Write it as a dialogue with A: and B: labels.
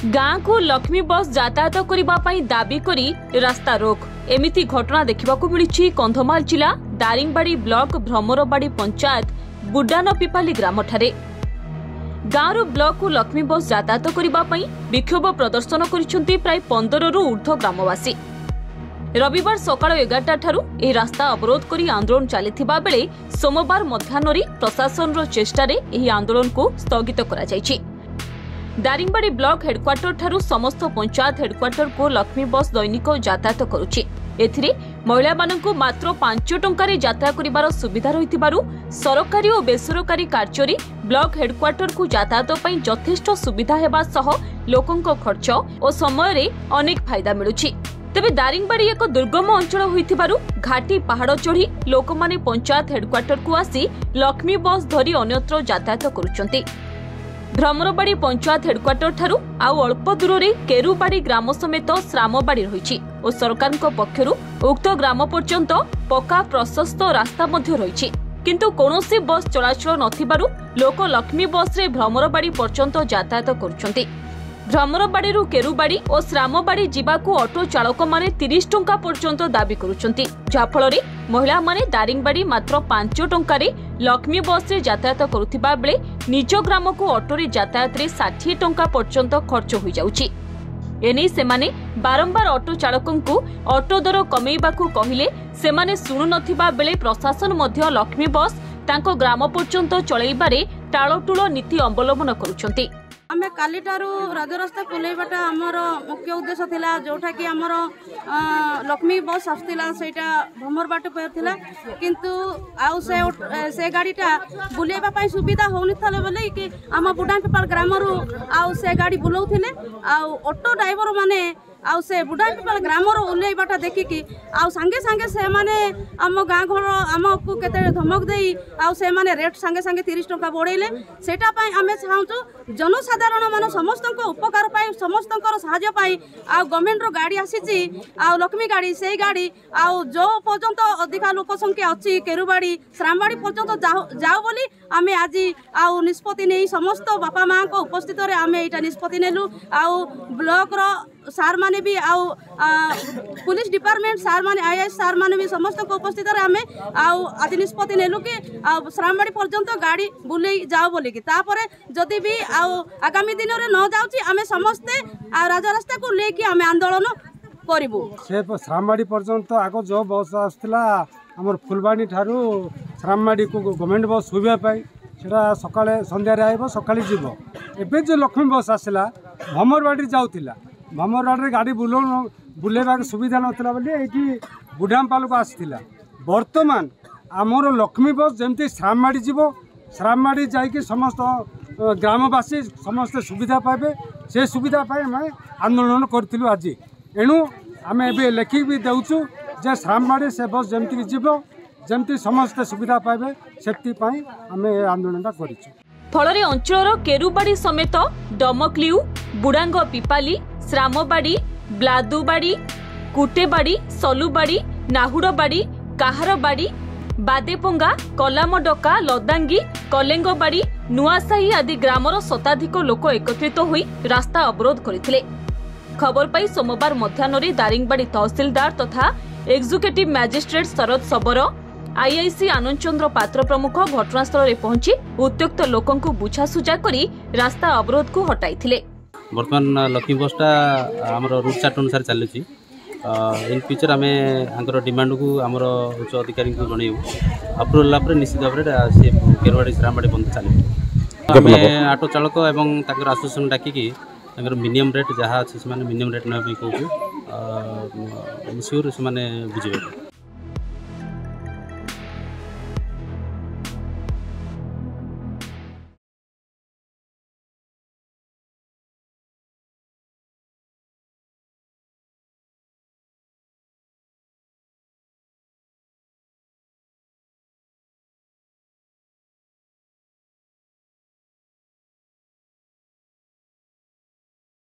A: गाँ को लक्ष्मी बस यातायात करने दाबी करी रास्ता रोक एमिति घटना देखा मिली कंधमाल जिला दारिंगबाड़ी ब्लॉक भ्रमरबाड़ी पंचायत बुड्डानपिपाली ग्राम ठारे गाँव ब्लॉक को लक्ष्मी बस यातायात करने विक्षोभ प्रदर्शन कर प्राय 15 रु ऊर्ध्व ग्रामवासी रविवार सकाळ 11टा ठारू एही रास्ता अवरोध करी आंदोलन चलीथिबा बेले सोमवार मध्याह्नरी प्रशासन चेष्टा एही आंदोलन को स्थगित करा जायछि। दारिंगबाड़ी ब्लॉक हेडक्वार्टर ठारू समस्त पंचायत हेडक्वार्टर को लक्ष्मी बस दैनिक यातायात करुछि। एथिरे महिला मानकु मात्र 5 टंकारे यात्रा करिवार सुविधा रहितिबारु सरकारी और बेसरकारी कार्य ब्लॉक हेडक्वार्टर को यातायात पई यथेष्ट सुविधा हेबा सह लोकंक खर्च और समय रे अनेक फायदा मिलुछि। तेबे दारिंगबाड़ी एक दुर्गम अंचल होइथिबारु घाटी पहाड़ चढ़ी लोक माने पंचायत हेडक्वार्टर को आसी लक्ष्मी बस धरी अन्यत्र यातायात करुछंती। भ्रमरबाड़ी पंचायत हेडक्वार्टर ठारू आउ अल्प दूर रे केरुबाड़ी ग्राम समेत श्रामबाड़ी रहिछि और सरकार पक्षरु उक्त ग्राम पर्यंत पक्का प्रशस्त रास्ता मध्य रहिछि किंतु कोनोसी बस चलाचल नथिबारु लोक लक्ष्मी बस रे भ्रमरबाड़ी पर्यंत यातायात करुछंती। भ्रमरबाड़ी केरुबाड़ी और श्रामबाड़ी जीवाकू ऑटो चालक माने 30 टंका पर्यंत दाबी करुछंती जाफଳରେ महिला माने दारिंगबाड़ी मात्र 5 टंकारे लक्ष्मी बस रे यातायात करुथिबा बेले निज ग्राम को ऑटो रे यातायात रे 60 टंका पर्यंत खर्च होई जाउछि। एने सेमाने बारंबार ऑटो चालकंकु ऑटो दर कमेइबाकू कहिले सेमाने सुनु नथिबा बेले प्रशासन मध्य लक्ष्मी बस तांको ग्राम पर्यंत चलैबारे टाळटुळ नीति अवलंबन करुछंती।
B: आमे कालीटारू राजरास्ता खोलेबाटा आमर मुख्य उद्देश्य थिला जोठा कि आमर लक्ष्मी बस आसतिला सेटा भ्रमरबाटी पर थिला किंतु आउ से गाड़ीटा बुलेबा पई सुविधा होनी थाले बोले कि आम बुडानपिपाल ग्राम रु आउ से गाड़ी बुलाउथिले आउ ऑटो ड्राइवर माने आउ से बुडानपिपाल ग्राम रु उलेबाटा देखिकी आउ संगे संगे से माने आम गाँ घर आमको केते धमक देई आउ से माने रेट संगे संगे 30 टंका बढ़ेले सेटा पई आमे चाहूछु जनसाधारण मान समस्त उपकार पाई समस्त साहाय्य पाई आउ गवर्नमेंट रो गाड़ी आसीची आउ लक्ष्मी गाड़ी से गाड़ी आउ जो पर्यंत अधिका लोक संख्या अच्छी केरुबाड़ी श्रामबाड़ी पर्यंत जाओ बोली आमे आज आउ निष्पत्ति नहीं समस्त बापा माँ को उपस्थित रे आमे एटा निष्पत्ति नेलु आउ ब्लॉक रो सार माने भी आउ पुलिस डिपार्टमेंट सार माने आईएएस सार माने भी समस्त को उपस्थित रे आमे आउ आज निष्पत्ति नेलु कि श्रामबाड़ी पर्यंत गाड़ी बुले जाओ बोली कि तापरे जदि भी आउ आगामी दिन रे न जाउची आमे समस्ते राजरास्ता को लेके आमे आंदोलन करिवु।
C: से श्रामबाड़ी पर्यंत आगो जो बस आसला हमर फुलबाणी ठारू श्रामबाड़ी को गवर्नमेंट बस सुविधा पाई सेटा सकाळे संध्या रे आइबो सकाळे जीवो। एबे जो लक्ष्मी बस आसला भ्रमरबाड़ी जाउतिला भ्रमरबाड़ी गाड़ी बुलेबा सुविधा नथिला बोली एठी बुढामपाल को आसतिला वर्तमान आमर लक्ष्मी बस जेमती श्रामबाड़ी जीवो श्रामबाड़ी जाइके समस्त ग्रामवासी समस्त सुविधा पाइबे से सुविधा पाई आम आंदोलन करथिलु आज एणु आम ए लेखिक भी देउछु जे श्रामबाड़ी से बस जमती जीव जमती समस्त सुविधा पाइबे सेफ्टी पाई आम आंदोलन करिछु।
A: फलरे अंचलर केरुबाड़ी समेत डमक्लिउ बुडांग पिपाली श्रामबाड़ी ब्लादुबाड़ी कुटेबाड़ी सलुबाड़ी नाहुड़बाड़ी काहारबाड़ी बादेपंगा कलामडका लदांगी कलेंगबाड़ी नुआसाही आदि ग्रामर शताधिक लोक एकत्रित होई रास्ता अवरोध करथिले। खबर पाई सोमवार मध्याह्न दारिंगबाड़ी तहसीलदार तथा एक्जिक्यूटिव मैजिस्ट्रेट शरद सबर आईआईसी आनंद चंद्र पात्र प्रमुख घटनास्थल में पहुंची उत्त्यक्त लोकों को बुझासुझा करी रास्ता अवरोध को हटाइथिले।
D: वर्तमान लक्ष्मी बसटा आमर रूट चार्ट अनुसार चलुची इन फ्यूचर आम आंकर डिमांड को आमर उच्च अधिकारी को जनइबू अप्रूवल पर निश्चित भाव से केरुबाड़ी श्रामबाड़ी बंद चलो आम ऑटो चालक एवं ताकर आसोसिएशन डाकिकी मिनिमम रेट जहाँ अच्छे से मिनिमम रेट ना कहूँ सियोर से बुझे।